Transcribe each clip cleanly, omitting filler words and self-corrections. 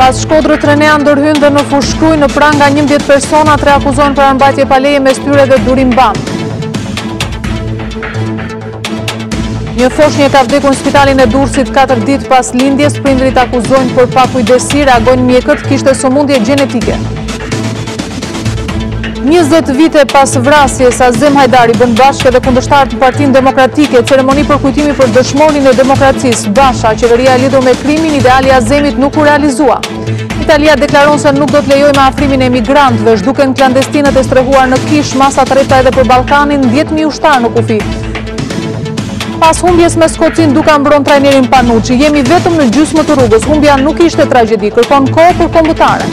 Pas Shkodrës Renea ndërhyn dhe në Fushkruj në pranë nga 11 persona, 3 akuzohen për armbajtje pa leje mes tyre dhe durim bam. Një foshnjë ka vdekur në spitalin e Durrësit 4 ditë pas lindjes, prindrit akuzojnë për pakujdesi, reagojnë mjekët, kishte sëmundje gjenetike. 20 vite pas vrasjes, Azem Hajdari bën bashkë edhe kundërshtarët në Partinë Demokratike, ceremoni për kujtimi për dëshmorin e demokracisë. Basha, qeveria e lidhur me krimin, ideali i Azemit nuk u realizua. Italia deklaron se nuk do të lejojë me afrimin e emigrantëve, zhduken klandestinët e strehuar në Kish, masa treta edhe për Ballkanin, 10.000 ushtarë në kufi. Pas humbjes me Skocin duka mbron trajnerin Panucci, jemi vetëm në gjysmë të rrugës, humbja nuk ishte tragjedi, kërkon kohë për kombëtare.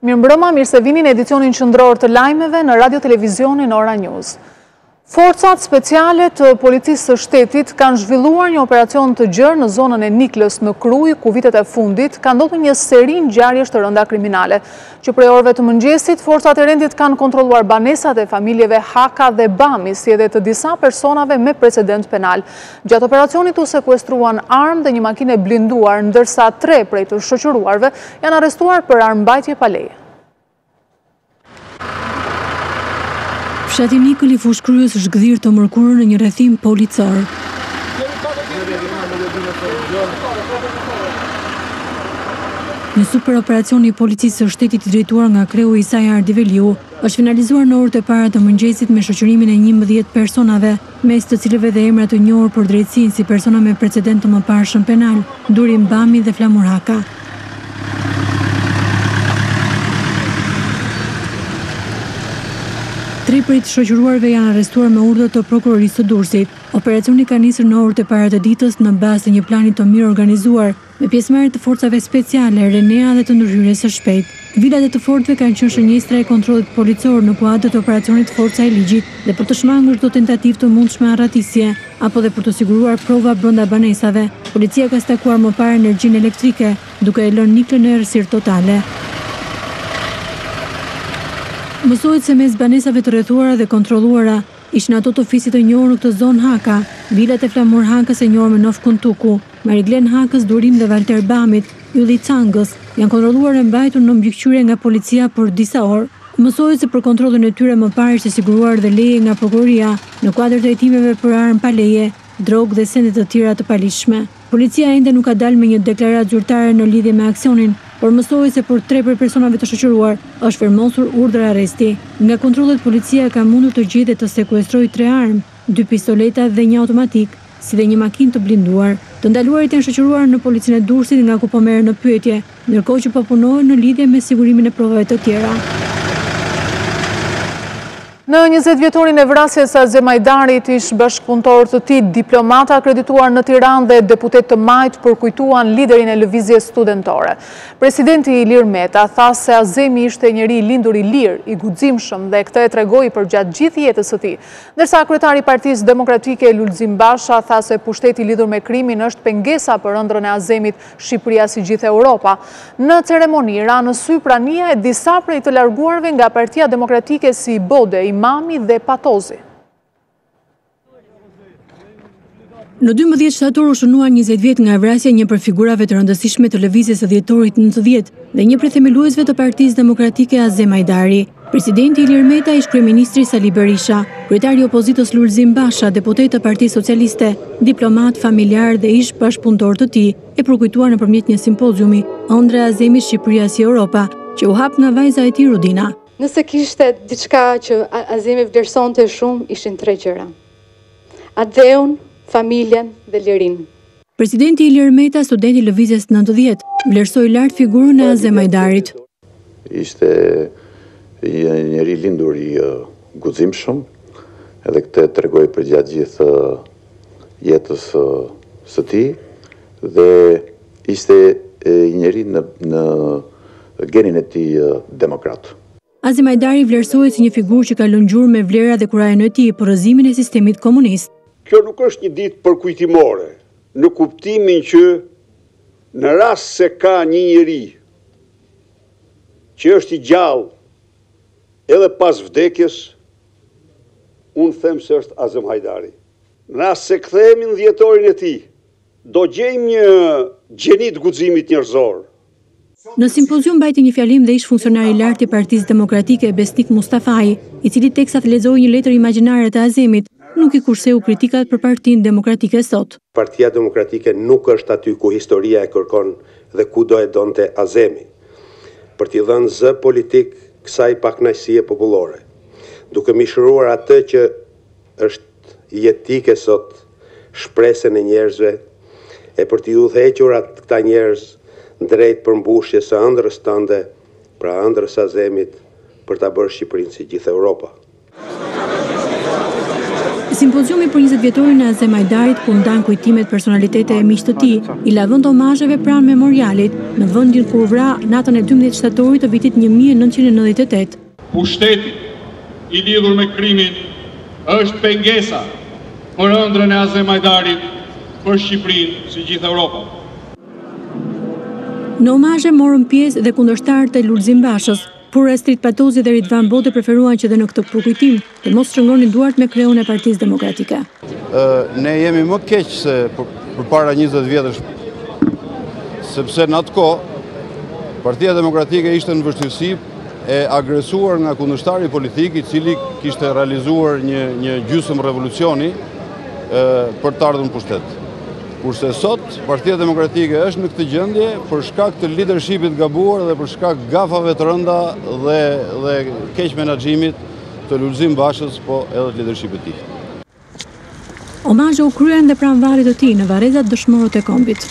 Mirëmbrëma, mirë se vini në edicionin qendror të lajmeve në Radio Televizionin Ora News. Forcat speciale të policisë së shtetit kanë zhvilluar një operacion të gjerë në zonën e Niklës në Kruj, ku vitet e fundit ka ndodhur një seri ngjarjesh të rënda kriminale. Që prej orëve të mëngjesit, forcat e rendit kanë kontrolluar banesat e familjeve Haka dhe Bami, si edhe të disa personave me precedent penal. Gjatë operacionit u sekuestruan armë dhe një makinë e blinduar, ndërsa 3 prej të shoqëruarve janë arrestuar për armbajtje pa leje. Fshati Nikël i Fushkrujës është gdhir të mërkurë në një rrethim policor. Një super operacion i policisë së shtetit i drejtuar nga kreu Isaj Ardiveliu është finalizuar në orët e para të mëngjesit me shoqërimin e 11 personave, mes të cilëve dhe emra të njohur për drejtësinë si persona me precedent të mëparshëm penal, Durim Bami dhe Flamur Haka. Tre prej të shoqëruarve janë arrestuar me urdhër të prokurorisë së Durrësit. Operacioni ka nisur në orët e para të ditës në bazë të një plani të mirë organizuar, me pjesëmarrje të forcave speciale, Renea dhe të ndërhyrjes së shpejtë. Vilat e të fortëve kanë qenë shënjestra e kontrollit policor në kuadër të operacionit Forca e Ligjit dhe për të shmangur çdo tentativë të mundshme arratisje, apo dhe për të siguruar prova brenda banesave. Policia ka stakuar më parë energjinë elektrike, duke e lënë Niklën në errësirë totale. Mësohet se mes banesave të rrethuara dhe kontrolluara ishin ato të ofisit të njohur në këtë zonë Haka, vilat e Flamur Hakës e njohur me Nov Kuntuku, Mariglen Hakës, Durim dhe Valter Bamit, Ylli Cangës, janë kontrolluar e mbajtur në mbikëqyrje nga policia për disa orë. Mësohet se për kontrollin e tyre më parë ishte siguruar dhe leje nga prokuroria në kuadër të hetimeve për armë pa leje, drogë dhe sende të tjera të palishme. Policia ende nuk ka dalë me një deklaratë zyrtare në lidhje me aksionin, por mësohet se për 3 prej personave të shoqëruar është firmosur urdhër arresti. Nga kontrollet, policia ka mundur të gjetë dhe të sekuestrojë 3 armë, 2 pistoleta dhe një automatik, si dhe një makinë të blinduar. Të ndaluarit janë shoqëruar në policinë e Durrësit nga ku po merren në pyetje, ndërkohë që po punohen në lidhje me sigurimin e provave të tjera. Në 20 vjetorin e vrasjes Azem Hajdarit, ish bashkëpunëtor të tij, diplomata akredituar në Tiranë dhe deputet të majt përkujtuan liderin e lëvizjes studentore. Presidenti Ilir Meta tha se Azemi ishte njeri lindur i lirë, i guximshëm dhe këtë e tregoi për gjatë gjithë jetës së tij. Ndërsa kryetari i Partisë Demokratike Lulzim Basha tha se pushteti lidhur me krimin është pengesa për ëndrrën e Azemit, Shqipëria si gjithë Europa. Në ceremoni ra në sy prania e disa prej të larguarve nga Partia Demokratike si Bode, Imami dhe Patozi. Në 12 shtator u shënuar 20 vjet nga vrasja një prej figurave të rëndësishme të lëvizjes së dhjetorit 90 dhe një prej themeluesve të Partisë Demokratike Azem Hajdari. Presidenti Ilir Meta, ish kryeministri Sali Berisha, kryetari i opozitës Lulzim Basha, deputet të Partisë Socialiste, diplomat, familjar dhe ish bashkëpunëtor të tij, e përkujtuar nëpërmjet një simpoziumi ëndra e Azemit Shqipëria si Europa, që u hap nga vajza e tij Rudina. Nëse kishte diçka që Azemi vlerësonte shumë, ishin 3 gjëra: atdheun, familjen dhe lirinë. Presidenti Ilir Meta, studenti i lëvizjes 90, vlerësoi lart figurën e Azem Hajdarit. Ishte një njeri lindur i guximshëm, edhe këtë tregoi për gjatë gjithë jetës së tij, dhe ishte një njeri në genin e tij demokrat. Azem Hajdari vlerësohet si një figurë që ka lënë gjurmë me vlera dhe kurajen e tij për rrëzimin e sistemit komunist. Kjo nuk është një ditë përkujtimore, në kuptimin që në rast se ka një njeri që është i gjallë edhe pas vdekjes, unë them se është Azem Hajdari. Na se kthehemi në dhjetorin e tij, do gjejmë një gjenit guximit njerëzor. Në simpozium mbajti një fjalim dhe ish funksionari i lartë i Partisë Demokratike Besnik Mustafai, i cili teksa të lexoi një letër imagjinare të Azemit, nuk i kurseu kritikat për Partinë Demokratike sot. Partia Demokratike nuk është aty ku historia e kërkon dhe ku do e donte Azemi, për t'i dhënë zë politik kësaj pakënaqësie popullore, duke mishëruar atë që është jetike sot, shpresën e njerëzve, e për t'i udhëhequr këta njerëz drejt përmbushjes së ëndrrës tënde, pra ëndrrës Azemit, për ta bërë Shqipërinë si gjithë Europa. Simpoziumi për 20 vjetorin e Azem Hajdarit, ku ndan kujtimet personalitete e miqtë të tij, i la vend omazheve pranë memorialit, në vendin ku vra natën e 12 shtatorit të vitit 1998. Pushteti i lidhur me krimin është pengesa për ëndrrën e Azem Hajdarit për Shqipërinë si gjithë Europa. Në omazhe morën pjesë dhe kundërshtarët e Lulzim Bashës, por Estrit Patozi dhe Ridvan Bode preferuan që dhe në këtë përkujtim të mos shtrëngonin duart me kreun e Partisë Demokratike. Ne jemi më keq se përpara 20 vjetësh, sepse në atë kohë Partia Demokratike ishte në vështirësi e agresuar nga kundërshtari politik, i cili kishte realizuar një gjysmë revolucioni për të ardhur në pushtet. Kurse sot, Partia Demokratike është në këtë gjendje për shkak të leadershipit gabuar dhe për shkak gafave të rënda dhe keq menaxhimit të Lulzim Bashës, po edhe të leadershipit të tij. Omazhe u kryen dhe pranë varrit të tij në varrezat dëshmorët e kombit.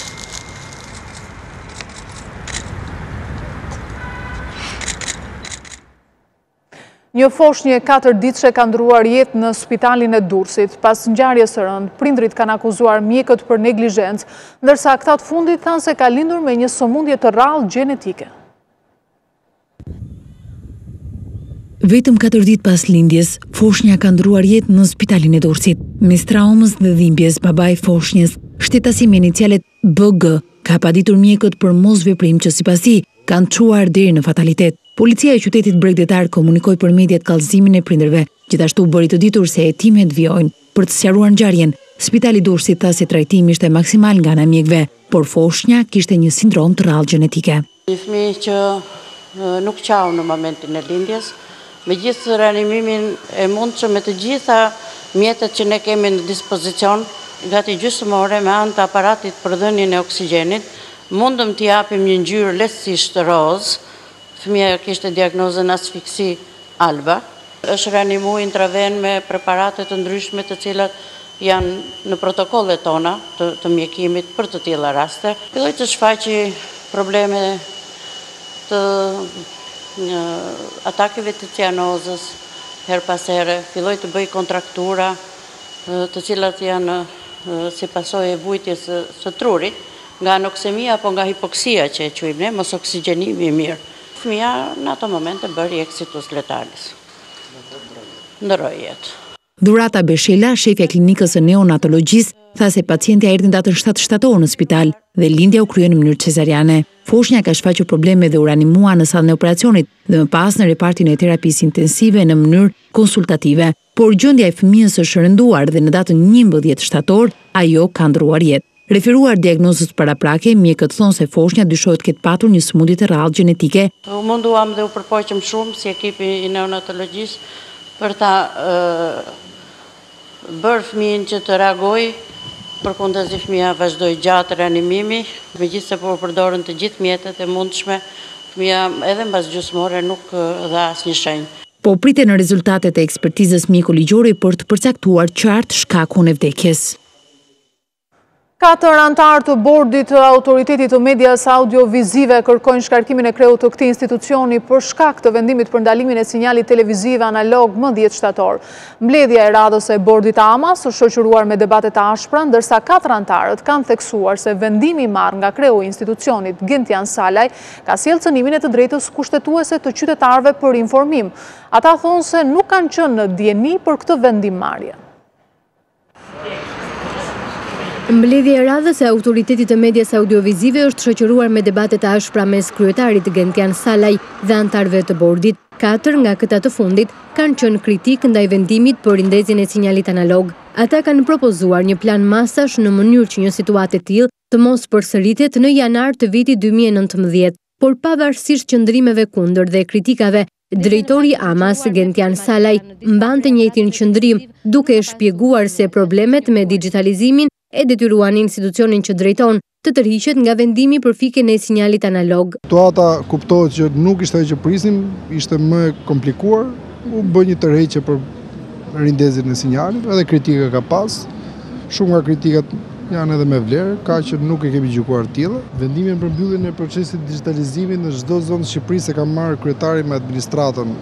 Një foshnjë 4 ditëshe ka ndruar jetë në spitalin e Durrësit. Pas ngjarjes së rëndë, prindrit kanë akuzuar mjekët për neglizhencë, ndërsa ata të fundit thanë se ka lindur me një sëmundje të rrallë gjenetike. Vetëm 4 ditë pas lindjes, foshnja ka ndruar jetë në spitalin e Durrësit. Mes traumës dhe dhimbjes, babai foshnjës, shtetasi me inicialet BG, ka paditur mjekët për mosveprim që sipas tij kanë çuar deri në fatalitet. Policia e qytetit bregdetar komunikoi për mediat kallëzimin e prindërve, gjithashtu bëri të ditur se hetimet vijojnë. Për të sqaruar ngjarjen, Spitali i Durrësit tha se trajtimi ishte maksimal nga ana e mjekëve, por foshnja kishte një sindrom të rrallë gjenetike. Një fëmijë që nuk qau në momentin e lindjes, me gjithë reanimimin e mundshëm me të gjitha mjetet që ne kemi në dispozicion, gati gjysmore me anë të aparatit për dhënien e oksigjenit, mundëm t'i japim një ngjyrë lehtësisht roz. Fëmija kishte diagnozën asfiksi alba. Është reanimuar intraven me preparate të ndryshme të cilat janë në protokollet tona të mjekimit për të tilla raste. Filloi të shfaqi probleme të atakeve të cianozës her pas here, filloi të bëj kontraktura të cilat janë si pasojë e vujtjes së trurit, nga anoksemia apo nga hipoksia që e quajmë ne, mos oksigjenimi i mirë. Fëmija në ato momente bëri exitus letalis. Ndroi jetë. Dhurata Beshela, shefja e klinikës së neonatologjisë, tha se pacientja erdhi datën 7 shtator në spital dhe lindja u krye në mënyrë cesariane. Foshnja ka shfaqur probleme dhe u reanimua në sallën e operacionit dhe më pas në repartin e terapisë intensive në mënyrë konsultative, por gjendja e fëmijës është shënduar dhe në datën 11 shtator ajo ka ndruar jetë. Referuar diagnozës paraprake, mjekët thonë se foshnja dyshohet ketë patur një sëmundje të rrallë gjenetike. U munduam dhe u përpoqëm shumë si ekipi i neonatologjisë për ta bërë fëmijën që të reagojë, përkundazi fëmija vazhdoi gjatë reanimimi, megjithëse po përdorën të gjithë mjetet e mundshme, fëmija edhe mbas gjysmore nuk dha asnjë shenjë. Po priten rezultatet e ekspertizës mjeko-ligjore për të përcaktuar qartë shkakun e vdekjes. 4 antarë të bordit të autoritetit të medias audiovizive kërkojnë shkarkimin e kreut të këtij institucioni për shkak të vendimit për ndalimin e sinjalit televiziv analog më 10 shtator. Mbledhja e radhës e bordit AMAS është shoqëruar me debate të ashpra, ndërsa 4 antarët kanë theksuar se vendimi marrë nga kreu i institucionit Gentian Salaj ka sjellë cënimin e të drejtës kushtetuese të qytetarëve për informim. Ata thonë se nuk kanë qenë në dieni për këtë vendimmarrje. Mbledhja e radhës e autoritetit të medias audiovizive është shoqëruar me debate të ashpra mes kryetarit Gentian Salaj dhe antarëve të bordit. 4 nga këta të fundit kanë qenë kritik ndaj vendimit për rindezjen e sinjalit analog. Ata kanë propozuar një plan masash në mënyrë që një situatë e tillë të mos përsëritet në janar të vitit 2019, por pavarësisht qëndrimeve kundër dhe kritikave, drejtori Amas, Gentian Salaj, mbante njëjtin qëndrim, duke shpjeguar se problemet me digitalizimin e detyruan institucionin që drejton të tërhiqet nga vendimi për fikjen e sinjalit analog. Situata kuptohet që nuk ishte ajo që prisnim, ishte më e komplikuar, u bë një tërheqje për rindezjen e sinjalit, edhe kritika ka pas, shumë nga kritikat janë edhe me vlerë, ka që nuk e kemi gjykuar tillë. Vendimin për mbylljen e procesit digitalizimit në çdo zonë të Shqipërisë e ka marrë kryetari me administratën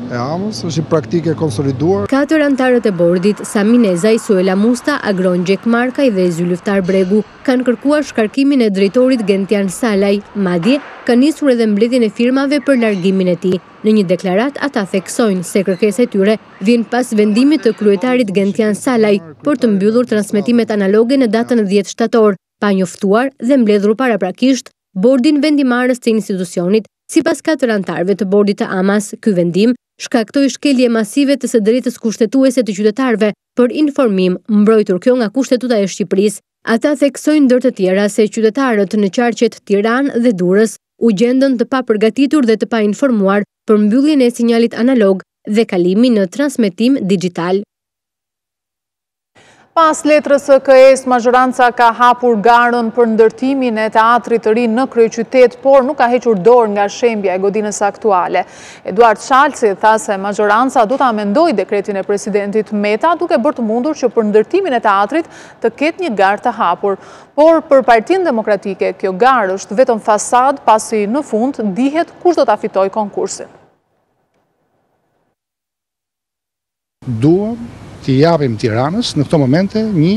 e Amës, është një praktikë e konsoliduar. 4 antarët e bordit, Sami Nezaj, Suela Musta, Agron Gjek Markaj dhe Zyluftar Bregu, kanë kërkuar shkarkimin e drejtorit Gentian Salaj, madje ka nisur edhe mbledhjen e firmave për largimin e tij. Në një deklarat, ata theksojnë se kërkesa e tyre vjen pas vendimit të kryetarit Gentian Salaj për të mbyllur transmetimet analoge në datën 10 shtator, pa njoftuar dhe mbledhur paraprakisht bordin vendimarrës të institucionit. Sipas 4 antarëve të bordit të Amas, ky vendim shkaktoi shkelje masive të së drejtës kushtetuese të qytetarëve për informim, mbrojtur kjo nga Kushtetuta e Shqipërisë. Ata theksojnë ndër të tjera se qytetarët në qarqet Tiranë dhe Durrës u gjendën të papërgatitur dhe të painformuar për mbylljen e sinjalit analog dhe kalimin në transmetim digjital. Pas letrës së KE-s, mazhoranca ka hapur garën për ndërtimin e teatrit të ri në kryeqytet, por nuk ka hequr dorë nga shembja e godinës aktuale. Eduard Shalci tha se mazhoranca do ta amendojë dekretin e presidentit Meta, duke bërë të mundur që për ndërtimin e teatrit të ketë një garë të hapur. Por për Partinë Demokratike, kjo garë është vetëm fasad, pasi në fund dihet kush do ta fitojë konkursin. Duam të japim Tiranës në këto momente një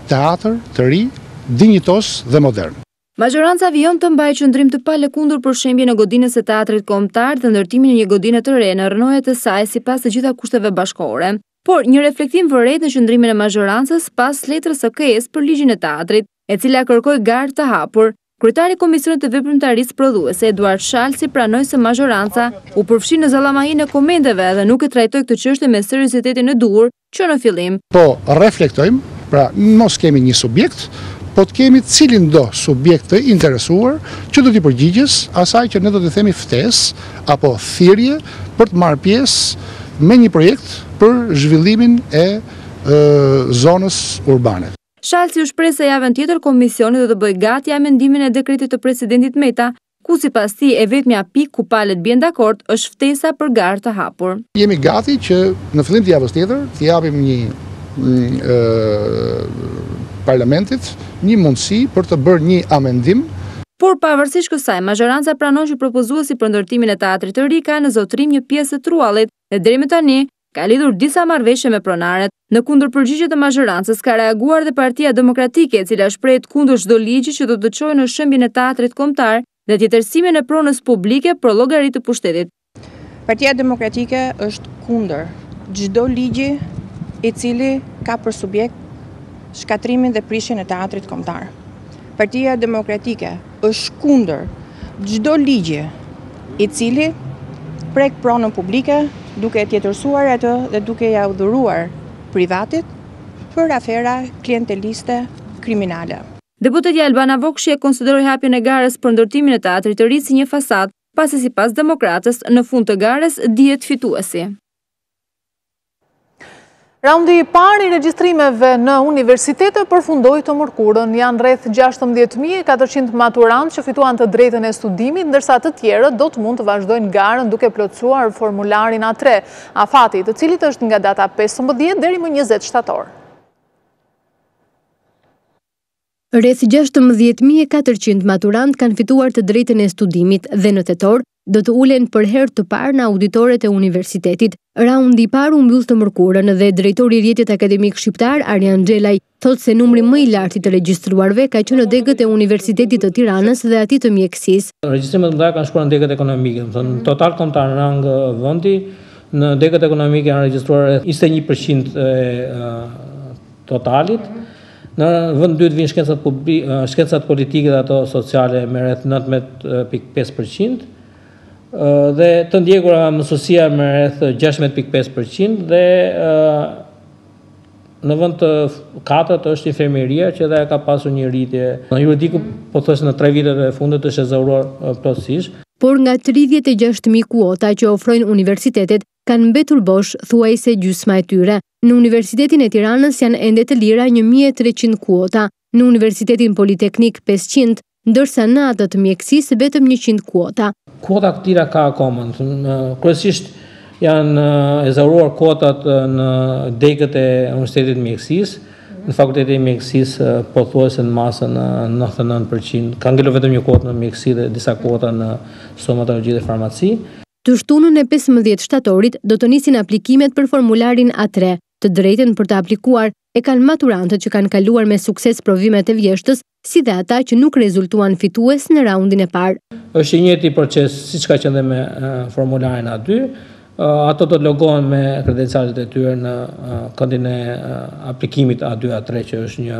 teatr të ri, dinjitos dhe modern. Mazhoranca vijon të mbajë qëndrim të palëkundur për shembjen e godinës së teatrit kombëtar dhe ndërtimin e një godine të re në rrënojet e saj sipas të gjitha kushteve bashkëkohore. Por një reflektim vëret në qëndrimin e mazhorancës pas letrës së KE-s për ligjin e teatrit, e cila kërkoi garë të hapur. Kryetari i Komisionit të Veprimtarisë Prodhuese, Eduard Shalci, pranoi se mazhoranca u përfshi në zallamahinë e komenteve dhe nuk e trajtoi këtë çështje me seriozitetin e duhur që në fillim. Po reflektojmë, pra mos kemi një subjekt, po të kemi cilin do subjekt të interesuar që do t'i përgjigjes asaj që ne do t'i themi ftesë apo thirrje për të marrë pjesë me një projekt për zhvillimin e zonës urbane. Shalci u shpreh se javën tjetër komisioni do të bëjë gati amendimin e dekretit të presidentit Meta, ku sipas tij e vetmja pikë ku palët bien dakord është ftesa për garë të hapur. Jemi gati që në fillim të javës tjetër të japim një parlamentit një mundësi për të bërë një amendim. Por pavarësisht kësaj, mazhoranca pranon që propozuesi për ndërtimin e teatrit të ri ka në zotrim një pjesë të truallit dhe deri më tani ka lidhur disa marrëveshje me pronaret. Në kundërpërgjigje të mazhorancës ka reaguar dhe Partia Demokratike, e cila shprehet kundër çdo ligji që do të çojë në shembjen e teatrit kombëtar dhe tjetërsimin e pronës publike për llogari të pushtetit. Partia Demokratike është kundër çdo ligji i cili ka për subjekt shkatrimin dhe prishjen e teatrit kombëtar. Partia Demokratike është kundër çdo ligji i cili prek pronën publike duke e tjetërsuar atë dhe duke ja udhëruar privatit për afera klienteliste kriminale. Deputetja Albana Vokshi e konsideroi hapjen e garës për ndërtimin e teatrit të ri si një fasad, pasi sipas demokratës në fund të garës dihet fituesi. Raundi i parë i regjistrimeve në universitete përfundoi të mërkurën. Janë rreth 16.400 maturantë që fituan të drejtën e studimit, ndërsa të tjerët do të mund të vazhdojnë garën duke plotësuar formularin A3, afati të cilit është nga data 15 deri më 20 shtator. Rreth 16.400 maturantë kanë fituar të drejtën e studimit dhe në tetor do të ulen për herë të parë në auditoret e universitetit. Raundi i parë u mbyll të mërkurën dhe drejtori i rjetit akademik shqiptar Arjan Xhelaj thotë se numri më i lartë i të regjistruarve ka qenë në degët e Universitetit të Tiranës dhe aty të mjekësisë. Regjistrimet më të mëdha kanë shkuar në degët ekonomike, në total kombëtar në rang vendi, në degët ekonomike janë regjistruar 21% e totalit. Në vend dytë vijnë shkencat politike dhe ato sociale me rreth 19.5%. dhe të ndjekura mësuesia me rreth 16.5% dhe në vend të katërt është infermieria që dhe ka pasur një rritje. Në juridiku po thosë në 3 vitet e fundit është e zëvruar plotësisht. Por nga 36.000 kuota që ofrojnë universitetet, kanë mbetur bosh thuajse gjysma e tyre. Në Universitetin e Tiranës janë ende të lira 1300 kuota, në Universitetin Politeknik 500, ndërsa në atë të mjekësisë vetëm 100 kuota. Kuota të tjera ka akoma, kryesisht janë ezauruar kuotat në degët e Universitetit Mjekësisë, në Fakultetin e Mjekësisë pothuajse në masën 99%, ka ngelur vetëm një kuotë në mjekësi dhe disa kuota në stomatologji dhe farmaci. Të shtunën e 15 shtatorit do të nisin aplikimet për formularin A3. Të drejtën për të aplikuar e kanë maturantët që kanë kaluar me sukses provimet e vjeshtës, si dhe ata që nuk rezultuan fitues në raundin e parë. Është i njëjti proces siç ka qenë me formularin A2. Ato do të logohen me kredencialet e tyre në këndin e aplikimit A2 A3 që është një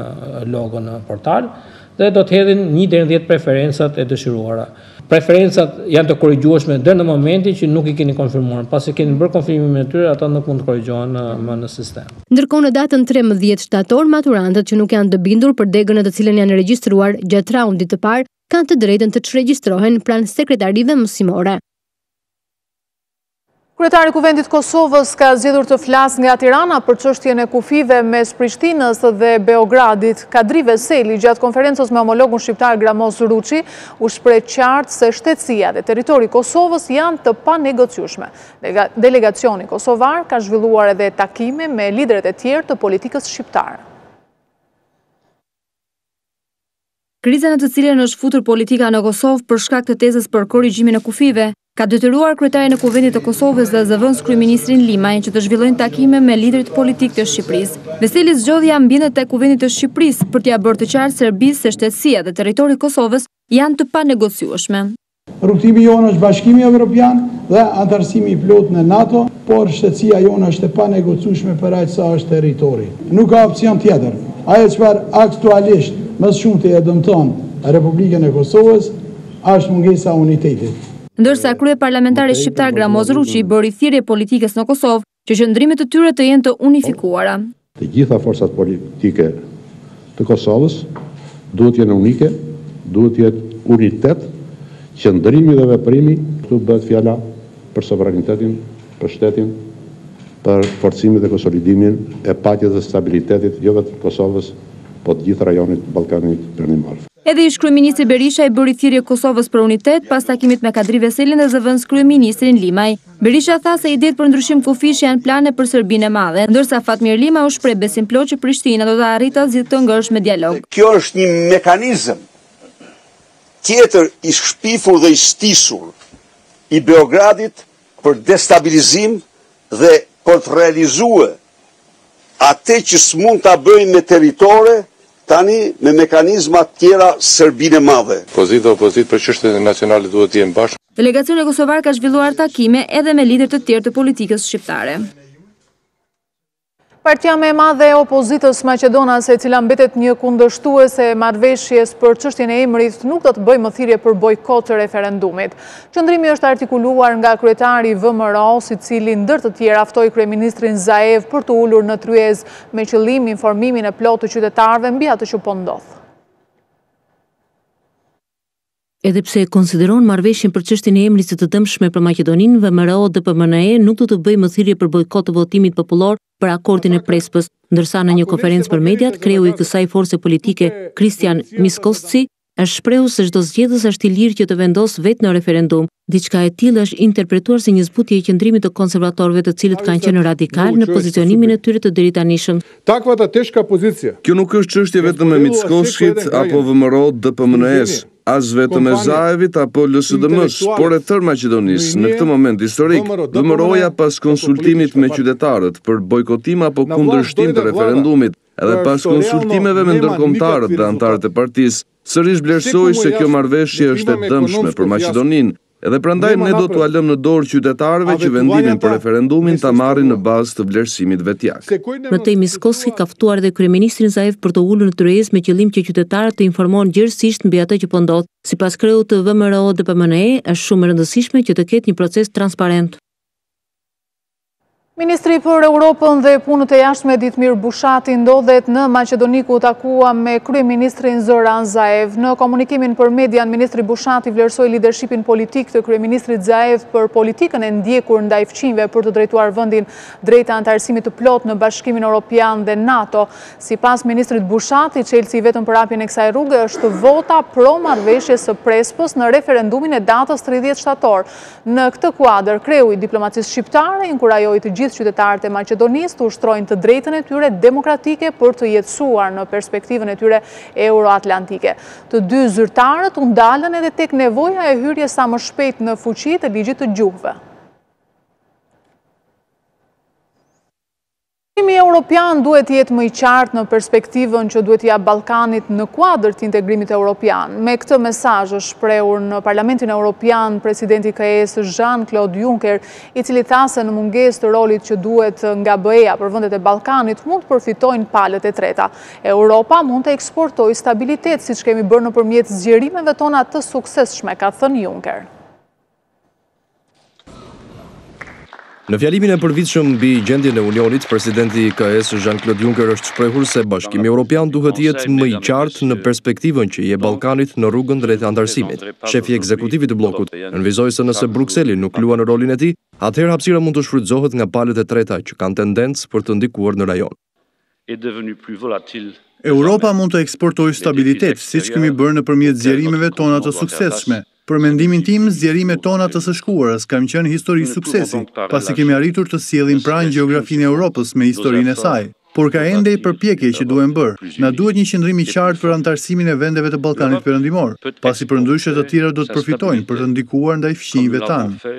logo në portal dhe do të hedhin 1 deri në 10 preferencat e dëshiruara. Preferencat janë të korrigjueshme deri në momentin që nuk i keni konfirmuar. Pasi keni bërë konfirmimin e tyre, ata nuk mund të korrigjohen më në sistem. Ndërkohë në datën 13 shtator, maturantët që nuk janë të bindur për degën në të cilën janë regjistruar gjatë raundit të parë, kanë të drejtën të çregjistrohen pranë sekretarive mësimore. Kryetari i Kuvendit Kosovës ka zgjedhur të flasë nga Tirana për çështjen e kufive mes Prishtinës dhe Beogradit. Kadri Veseli, gjatë konferencës me homologun shqiptar Gramoz Ruçi, u shpreh qartë se shtetësia dhe territori i Kosovës janë të panegociueshme. Delegacioni kosovar ka zhvilluar edhe takime me liderët e tjerë të politikës shqiptare. Kriza në të cilën është futur politika në Kosovë për shkak të tezës për korrigjimin e kufive, ka detyruar kryetarin e Kuvendit të Kosovës dhe zëvendës kryeministrin Limaj që të zhvillojnë takime me liderit politik të Shqipërisë. Veseli zgjodhi ambientet e Kuvendit të Shqipërisë për t'ia bërë të qartë Serbisë se shtetësia dhe territori i Kosovës janë të panegociueshme. Rrugtimi jonë është Bashkimi Evropian dhe antarësimi i plot në NATO, por shtetësia jonë është e panegociueshme për aq sa është territori. Nuk ka opcion tjetër. Ajo çfarë aktualisht më shumti e dëmton Republikën e Kosovës është mungesa e unitetit. Ndërsa kryeparlamentari shqiptar Gramoz Ruçi bëri thirrje politikës në Kosovë që qëndrimet e tyre të jenë të unifikuara. Të gjitha forcat politike të Kosovës duhet të jenë unike, duhet të jetë unitet, qëndrimi dhe veprimi, këtu bëhet fjala për sovranitetin, për shtetin, për forcimin dhe konsolidimin e paqes dhe stabilitetit jo vetëm të Kosovës, po të gjithë rajonit Ballkanit Perëndimor. Edhe ish kryeministri Berisha i bëri thirrje Kosovës për unitet pas takimit me Kadri Veselin dhe zëvendës kryeministrin Limaj. Berisha tha se idetë për ndryshim kufish janë plane për Serbinë e Madhe, ndërsa Fatmir Lima u shpreh besim plot që Prishtina do të arritë zgjidhje të ngërshme dialog. Kjo është një mekanizëm tjetër i shpifur dhe i stisur i Beogradit për destabilizim dhe për të realizuar atë që s'mund ta bëjnë me territore tani me mekanizma tjera Serbinë e Madhe. Pozitë dhe opozitë për çështjet nacionale duhet të jenë bashkë. Delegacioni kosovar ka zhvilluar takime edhe me lider të tjerë të politikës shqiptare. Partia më e madhe e opozitës maqedonase, e cila mbetet një kundërshtuese e marrëveshjes për çështjen e emrit, nuk do të bëjë më thirrje për bojkot të referendumit. Qëndrimi është artikuluar nga kryetari i VMRO-s, i cili ndër të tjerë aftoi kryeministrin Zaev për të ulur në tryezë me qëllim informimin e plotë të qytetarëve mbi atë që po ndodh. Edhe pse konsideron marrëveshjen për çështjen e emrit të dëmshme për Maqedoninë, VMRO-DPMNE nuk do të bëjë më thirrje për bojkot të votimit popullor për akordin e Prespës, ndërsa në një konferencë për mediat, kreu i kësaj force politike, Kristian Miskosci, është shprehur se çdo zgjedhës është i lirë që të vendosë vetë në referendum. Diçka e tillë është interpretuar si një zbutje e qëndrimit të konservatorëve, të cilët kanë qenë radikal në pozicionimin e tyre të deritanishëm. Kjo nuk është çështje vetëm e Mickoskit apo VMRO-DPMNE-s, as vetëm e Zaevit apo LSDM-s, por e tërë Maqedonisë në këtë moment historik. VMRO-ja pas konsultimit me qytetarët për bojkotim apo kundërshtim të referendumit, edhe pas konsultimeve me ndërkombëtarët dhe antarët e partisë, sërish vlerësoi se kjo marrëveshje është e dëmshme për Maqedoninë, Edhe prandaj ne do t'u lëmë në dorë qytetarëve që vendimin për referendumin ta marrin në bazë të vlerësimit vetjak. Në tej Miskoski ka ftuar dhe kryeministrin Zaev për të ulur në tryezë me qëllim që qytetarët të informohen gjithësisht mbi atë që po ndodh. Sipas kreut të VMRO-DPMNE, është shumë e rëndësishme që të ketë një proces transparent. Ministri për Europën dhe punët e jashtme Ditmir Bushati ndodhet në Maqedoni ku takua me kryeministrin Zoran Zaev. Në komunikimin për median, ministri Bushati vlerësoi lidershipin politik të kryeministrit Zaev për politikën e ndjekur ndaj fqinjve për të drejtuar vendin drejt anëtarësimit të plot në Bashkimin Evropian dhe NATO. Sipas ministrit Bushati, çelësi vetëm për hapjen e kësaj rruge është vota pro marrëveshjes së Prespës në referendumin e datës 30 shtator. Në këtë kuadër, kreu i diplomacisë shqiptare inkurajoi të gjithë qytetarët e Maqedonisë të ushtrojnë të drejtën e tyre demokratike për të jetësuar në perspektivën e tyre euroatlantike. Të dy zyrtarët u ndalën edhe tek nevoja e hyrjes sa më shpejt në fuqi të ligjit të gjuhëve. Integrimi Europian duhet jetë më i qartë në perspektivën që duhet ja Ballkanit në kuadër të integrimit Europian. Me këtë mesazh është shprehur në Parlamentin Europian presidenti KE-s Jean-Claude Juncker, i cili tha se në mungesë të rolit që duhet nga BE-ja për vendet e Ballkanit mund të përfitojnë palët e treta. Europa mund të eksportojë stabilitet, siç kemi bërë nëpërmjet zgjerimeve tona të suksesshme, ka thënë Juncker. Në fjalimin e përvitshëm mbi gjendjen e Unionit, presidenti i KE-s Jean-Claude Juncker është shprehur se Bashkimi Evropian duhet jetë më i qartë në perspektivën që i jep Ballkanit në rrugën drejt anëtarësimit. Shefi i ekzekutivit të bllokut nënvizoi se nëse Brukseli nuk luan në rolin e tij, atëherë hapësira mund të shfrytëzohet nga palët e treta që kanë tendencë për të ndikuar në rajon. Europa mund të eksportojë stabilitet, siç kemi bërë nëpërmjet zgjerimeve tona të suksesshme. Për mendimin tim, zgjerimet tona të së shkuarës kanë qenë histori suksesi, pasi kemi arritur të sjellim pranë gjeografinë e Europës me historinë e saj. Por ka ende përpjekje që duhen bërë. Na duhet një qëndrim i qartë për anëtarësimin e vendeve të Ballkanit Perëndimor, pasi përndryshe të tjera do të përfitojnë për të ndikuar ndaj fqinjve tanë.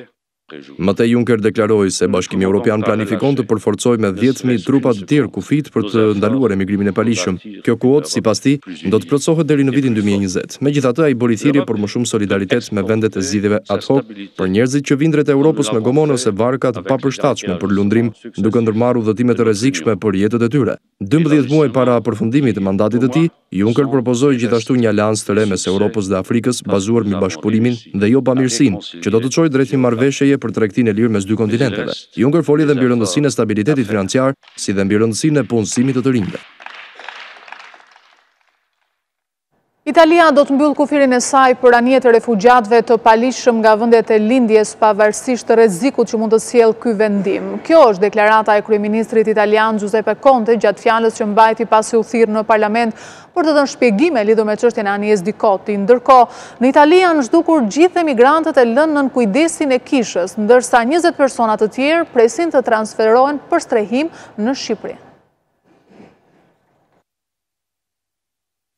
Mëtej Juncker deklaroi se Bashkimi Evropian planifikon të përforcojë me 10.000 trupa të tjerë kufit për të ndaluar emigrimin e palishëm. Kjo kuotë, sipas tij, do të plotësohet deri në vitin 2020. Megjithatë, ai bëri thirrje për më shumë solidaritet me vendet e zgjidhjeve ad hoc për njerëzit që vinë drejt Europës me gomonë ose varka të papërshtatshme për lundrim, duke ndërmarrë udhëtime të rrezikshme për jetët e tyre. 12 muaj para përfundimit të mandatit të tij, Juncker propozoi gjithashtu një aleancë të re mes Europës dhe Afrikës bazuar mbi bashkëpunimin dhe jo bamirësinë, që do të çojë drejt një marrëveshjeje për tregtinë e lirë mes dy kontinenteve. Juncker foli edhe mbi rëndësinë e stabilitetit financiar, si dhe mbi rëndësinë e punësimit të rinjve. Italia do të mbyll kufirin e saj për anijet e refugjatëve të palishëm nga vendet e lindjes pavarësisht të rrezikut që mund të sjellë ky vendim. Kjo është deklarata e kryeministrit italian Giuseppe Conte gjatë fjalës që mbajti pasi u thirr në parlament për të dhënë shpjegime lidhur me çështjen e anijes Dikoti. Ndërkohë, në Itali janë zhdukur gjithë emigrantët e lënë nën kujdesin e kishës, ndërsa 20 persona të tjerë presin të transferohen për strehim në Shqipëri.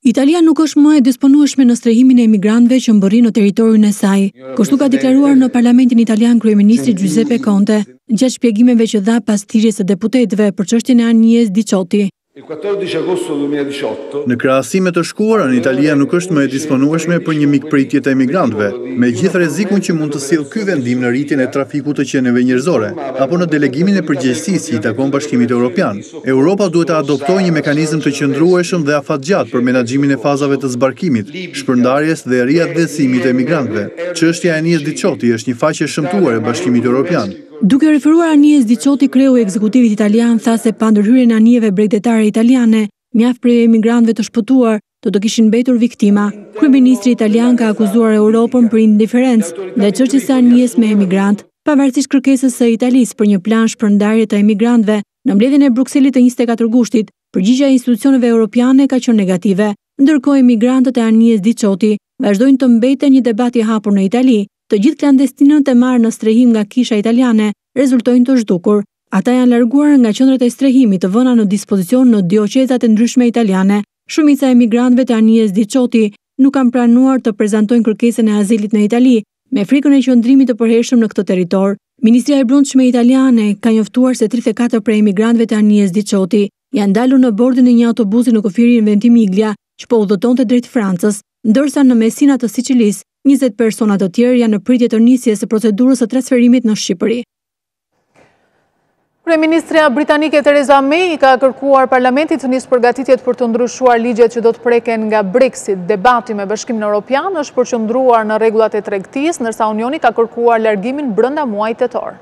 Italia nuk është më e disponueshme në strehimin e emigrantëve që mbërrin në territorin e saj. Kështu ka deklaruar në Parlamentin Italian kryeministri Giuseppe Conte, gjatë shpjegimeve që dha pas thirrjes së deputetëve për çështjen e anijes Dicoti. Në krahasim me të shkuarën, Italia nuk është më e disponueshme për një mikpritje të emigrantëve, me gjithë rrezikun që mund të sjellë ky vendim në rritjen e trafikut të qenieve njerëzore, apo në delegimin e përgjegjësisë që i takon Bashkimit Evropian. Europa duhet të adoptojë një mekanizëm të qëndrueshëm dhe afatgjatë për menaxhimin e fazave të zbarkimit, shpërndarjes dhe riadhesimit të emigrantëve. Çështja e anijes Dicoti është një faqe shëmtuar e Bashkimit Evropian. Duke referuar anijes Dicoti, kreu i ekzekutivit italian tha se pa ndërhyrjen e anijeve bregdetare italiane, mjaft prej emigrantëve të shpëtuar do të kishin mbetur viktima. Kryeministri italian ka akuzuar Europën për indiferencë ndaj çështjes së anijes me emigrant, pavarësisht kërkesës së Italisë për një plan shpërndarje të emigrantëve. Në mbledhjen e Brukselit të 24 gushtit, përgjigjja e institucioneve europiane ka qenë negative. Ndërkohë, emigrantët e anijes Dicoti vazhdojnë të mbeten një debat i hapur në Itali. Të gjithë klandestinët e marrë në strehim nga kisha italiane rezultojnë të zhdukur. Ata janë larguar nga qendrat e strehimit të vëna në dispozicion në dioqezat e ndryshme italiane. Shumica e emigrantëve të anijes Dicoti nuk kanë pranuar të prezantojnë kërkesën e azilit në Itali, me frikën e qëndrimit të përhershëm në këtë territor. Ministria e Brendshme italiane ka njoftuar se 34 prej emigrantëve të anijes Dicoti janë dalur në bordin e një autobusi në kufirin Ventimiglia që po udhëtonte drejt Francës, ndërsa në Messina të Sicilisë 20 persona të tjerë janë në pritje të nisjes së procedurës së transferimit në Shqipëri. Kryeministria britanike Theresa May ka kërkuar parlamentit të nisë përgatitjet për të ndryshuar ligjet që do të preken nga Brexit. Debati me Bashkimin Evropian është përqendruar në rregullat e tregtisë, ndërsa Unioni ka kërkuar largimin brenda muajit tetor.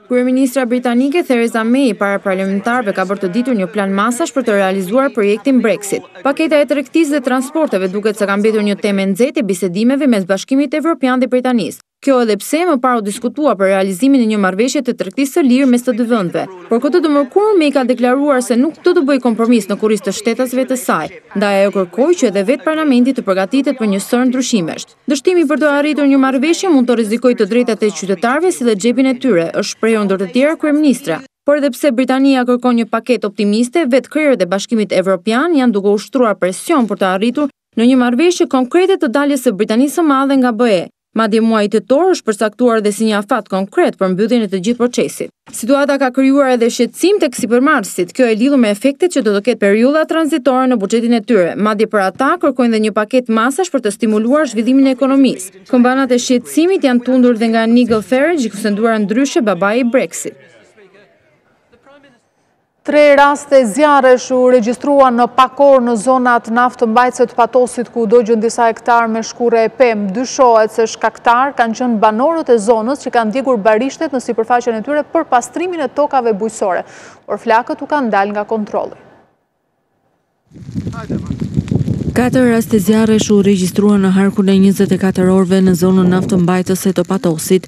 Kryeministra britanike Theresa May para parlamentarëve ka bërë të ditur një plan masash për të realizuar projektin Brexit. Paketa e tregtisë dhe transporteve duket se ka mbetur një temë nxehtë e bisedimeve mes Bashkimit Evropian dhe Britanisë. Kjo edhe pse më parë u diskutua për realizimin e një marrëveshje të tregtisë së lirë mes të dy vendeve. Por këtë të mërkurë May ka deklaruar se nuk do të bëjë kompromis në kurriz të shtetasve të saj, ndaj ajo kërkoi që edhe vetë parlamenti të përgatitet për një sër ndryshimesh. Dështimi për të arritur një marrëveshje mund të rrezikojë të drejtat e qytetarëve si dhe xhepin e tyre, është shprehur ndër të tjera kryeministra. Por edhe pse Britania kërkon një paketë optimiste, vetë krerët e Bashkimit Evropian janë duke ushtruar presion për të arritur në një marrëveshje konkrete të daljes së Britanisë së Madhe nga BE. Madje muaji tetor është përcaktuar edhe si një afat konkret për mbylljen e të gjithë procesit. Situata ka krijuar edhe shqetësim tek sipërmarrësit. Kjo e lidhur me efektet që do të ketë periudha tranzitore në buxhetin e tyre. Madje për ata kërkojnë dhe një paketë masash për të stimuluar zhvillimin e ekonomisë. Këmbanat e shqetësimit janë tundur dhe nga Nigel Farage, i kusenduar ndryshe babai i Brexit. 3 raste zjarresh u regjistruan në Pakor në zonat naftëmbajtëse të Patosit, ku u dogjën disa hektar me shkure e pemë. Dyshohet se shkaktar kanë qenë banorët e zonës që kanë djegur barishtet në sipërfaqen e tyre për pastrimin e tokave bujqësore, por flakët u kanë dalë nga kontrolli. 4 raste zjarresh u regjistruan në harkun e 24 orëve në zonën naftëmbajtëse të Patosit.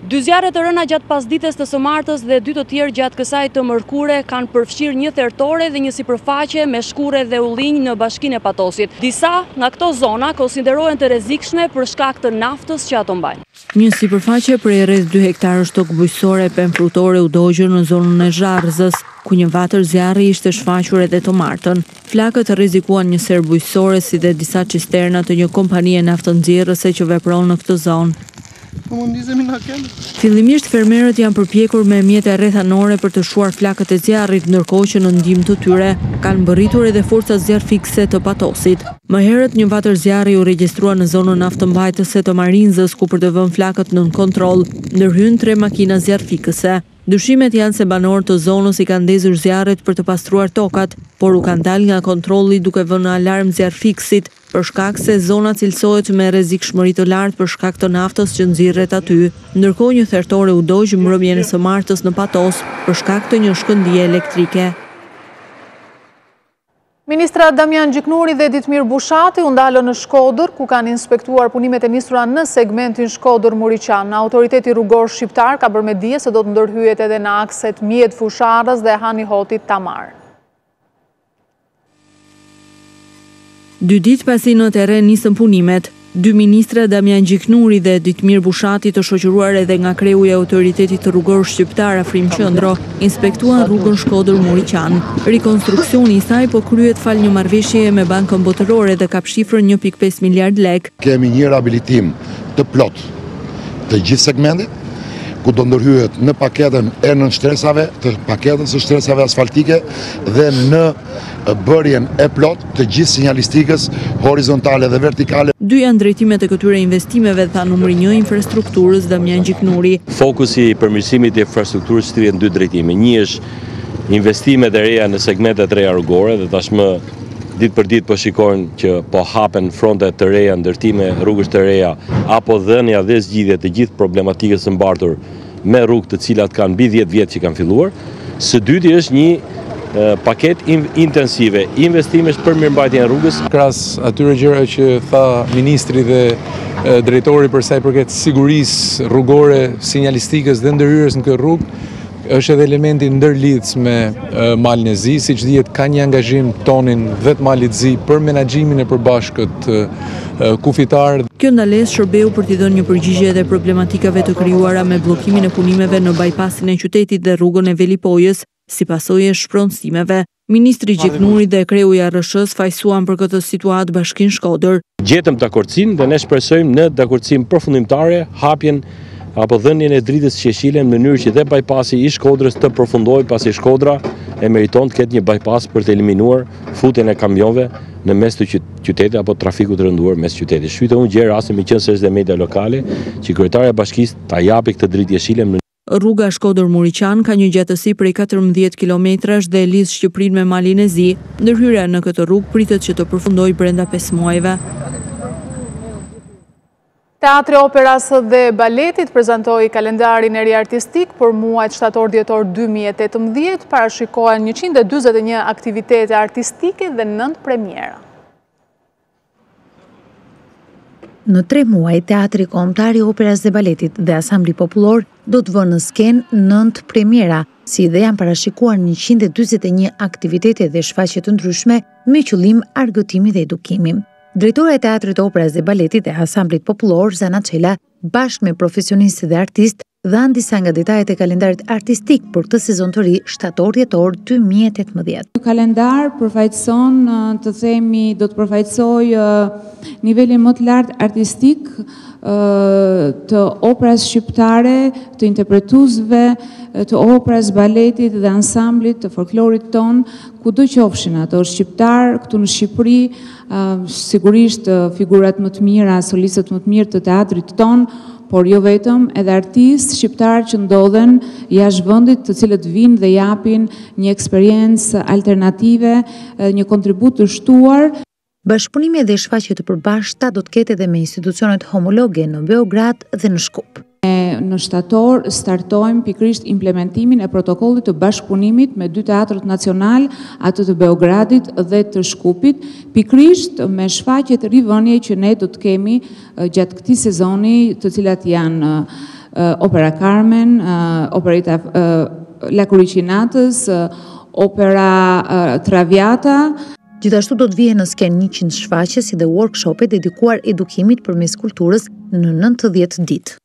2 zjarre të rëna gjatë pasdites të së martës dhe 2 të tjerë gjatë kësaj të mërkure kanë përfshirë një thertore dhe një sipërfaqe me shkure dhe ullinj në bashkinë e Patosit. Disa nga këto zona konsiderohen të rrezikshme për shkak të naftës që ato mbajnë. Një sipërfaqe prej rreth 2 hektarësh tokë bujqësore e pemë frutore u dogjur në zonën e Zharrëzës, ku një vatër zjarri ishte shfaqur edhe të martën. Flakët rrezikuan një ser bujqësore si dhe disa cisterna të një kompanie naftënxjerrëse që vepron në këtë zonë. Fillimisht fermerët janë përpjekur me mjete rrethanore për të shuar flakët e zjarrit, ndërkohë që në ndihmë të tyre kanë mbërritur edhe forcat zjarrfikse të Patosit. Më herët një vatër zjarri u regjistrua në zonën naftëmbajtëse të Marinzës, ku për të vënë flakët nën kontroll ndërhyn 3 makina zjarrfikëse. Dyshimet janë se banorët të zonës i kanë ndezur zjarret për të pastruar tokat, por u kanë dalë nga kontrolli duke vënë alarm zjarrfikësit për shkak se zona cilësohet me rrezikshmëri të lartë për shkak të naftës që nxirret aty. Ndërkohë një thertore u dogj mbrëmjen e së martës në Patos për shkak të një shkëndije elektrike. Ministra Damian Gjiknuri dhe Ditmir Bushati u ndalën në Shkodër, ku kanë inspektuar punimet e nisura në segmentin Shkodër-Muriqan. Autoriteti rrugor shqiptar ka bërë me dije se do të ndërhyjet edhe në akset Mjet-Fusharës dhe Hani Hotit-Tamar. 2 ditë pasi në terren nisën punimet, 2 ministra Damian Gjiknuri dhe Ditmir Bushati, të shoqëruar edhe nga kreu i autoritetit rrugor shqiptar Afrim Qëndro, inspektuan rrugën Shkodër-Muriqan. Rikonstruksioni i saj po kryhet fal një marrëveshjeje me Bankën Botërore dhe ka shifrën 1.5 miliard lek. Kemi një riabilitim të plot të gjithë segmentit, ku do ndërhyhet në paketën e nënshtresa të paketës së shtresave asfaltike dhe në bërjen e plot të gjithë sinjalistikës horizontale dhe vertikale. 2 janë drejtimet e këtyre investimeve, tha numri 1 infrastrukturës Damian Gjiknuri. Fokusi i përmirësimit të infrastrukturës shtrihet në 2 drejtime. Një është investimet e reja në segmentet reja rrugore, dhe tashmë ditë për ditë po shikojnë që po hapen fronte të reja, ndërtime rrugësh të reja, apo dhënia dhe zgjidhje të gjithë problematikës së mbartur me rrugë të cilat kanë mbi 10 vjet që kanë filluar. Së dyti është një paket intensive investimesh për mirëmbajtjen e rrugës. Krahas atyre gjërave që tha ministri dhe drejtori për sa i përket sigurisë rrugore, sinjalistikës dhe ndërhyrjes në këtë rrugë, është edhe elementi ndërlidhës me malin e zi, siç dihet ka një angazhim tonin vetë malit zi për menaxhimin e përbashkët kufitar. Kjo ndalesë shërbeu për t'i dhënë një përgjigje edhe problematikave të krijuara me bllokimin e punimeve në bypassin e qytetit dhe rrugën e Velipojës, si pasojë e shpronësimeve. Ministri Gjiknuri dhe kreu i ARSH-s fajsuan për këtë situatë Bashkinë Shkodër. Gjetëm dakordsinë dhe ne shpresojmë në dakordsinë përfundimtare hapjen apo dhënien e dritës qeshile në mënyrë që dhe bypassi i Shkodrës të përfundojë, pasi Shkodra e meriton të ketë një bypass për të eliminuar futjen e kamionëve në mes të qytetit apo trafikut të rënduar mes qytetit. Shqyte unë gjerë rastin me qenë se është dhe media lokale që kryetarja e bashkisë ta japi këtë dritë jeshile. Rruga Shkodër-Muriqan ka një gjatësi prej 14 kilometrash dhe lidh Shqipërinë me Malin e Zi. Ndërhyrja në këtë rrugë pritet që të përfundojë brenda 5 muajve. Teatri Operas dhe Baletit prezentoi kalendarin e ri artistik për muajt shtator-dhjetor 2018, parashikohen 141 aktivitete artistike dhe 9 premiera. Në 3 muaj, Teatri Kombëtar i Operas dhe Baletit dhe Asambli Popullor do të vënë në skenë 9 premiera, si dhe janë parashikuar 141 aktivitete dhe shfaqje të ndryshme me qëllim argëtimi dhe edukimi. Drejtora e Teatrit Operas dhe Baletit dhe Asamblit Popullor, Zana Çela, bashkë me profesionistë dhe artistë, dhanë disa nga detajet e kalendarit artistik për këtë sezon të ri shtator-dhjetor 2018. Ky kalendar përfaqëson, të themi, do të përfaqësoj nivelin më të lartë artistik të operas shqiptare, të interpretuesve, të operas, baletit dhe ansamblit të folklorit ton, kudo qofshin ato shqiptar këtu në Shqipëri, sigurisht figurat më të mira, solistët më të mirë të teatrit ton, por jo vetëm, edhe artistë shqiptar që ndodhen jashtë vendit, të cilët vinë dhe japin një eksperiencë alternative, një kontribut të shtuar. Bashkëpunime dhe shfaqje të përbashkëta do të ketë edhe me institucionet homologe në Beograd dhe në Shkup. Në shtator startojmë pikërisht implementimin e protokollit të bashkëpunimit me 2 teatrët nacional, atë të Beogradit dhe të Shkupit, pikërisht me shfaqjet rivënie që ne do të kemi gjatë këtij sezoni, të cilat janë Opera Carmen, Opereta La Curicinatës, Opera Traviata. Gjithashtu do të vijë në skenë 100 shfaqje si dhe workshope dedikuar edukimit përmes kulturës në 90 ditë.